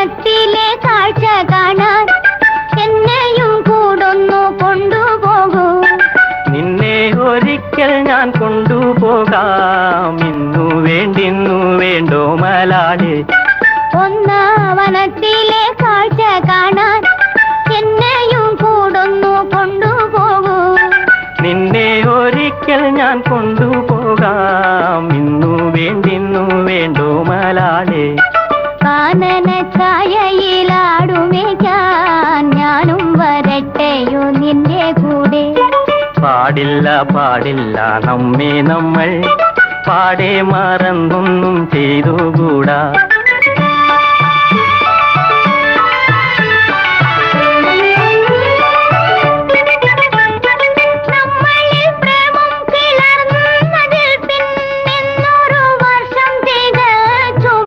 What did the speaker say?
വനത്തിലെ കാഴ്ച കാണാൻ എന്നെയും കൂടൊന്നു കൊണ്ടുപോകൂ. നിന്നെ ഒരിക്കൽ ഞാൻ കൊണ്ടുപോകാം, ഇന്നു വേണ്ടിന്നു വേണ്ടോ മലാളെ. വനത്തിലെ കാഴ്ച കാണാൻ എന്നെയും കൂടൊന്നു കൊണ്ടുപോകൂ. നിന്നെ ഒരിക്കൽ ഞാൻ കൊണ്ടുപോകാം, ഇന്നു വേണ്ടിന്നു വേണ്ടോ മലാളെ. കാനന ഛായയിലാടുമേക്കാൻ ഞാനും വരട്ടെയോ നിന്റെ കൂടെ. പാടില്ല പാടില്ല നമ്മെ നമ്മൾ പാടെ മറന്നൊന്നും ചെയ്തുകൂടാ.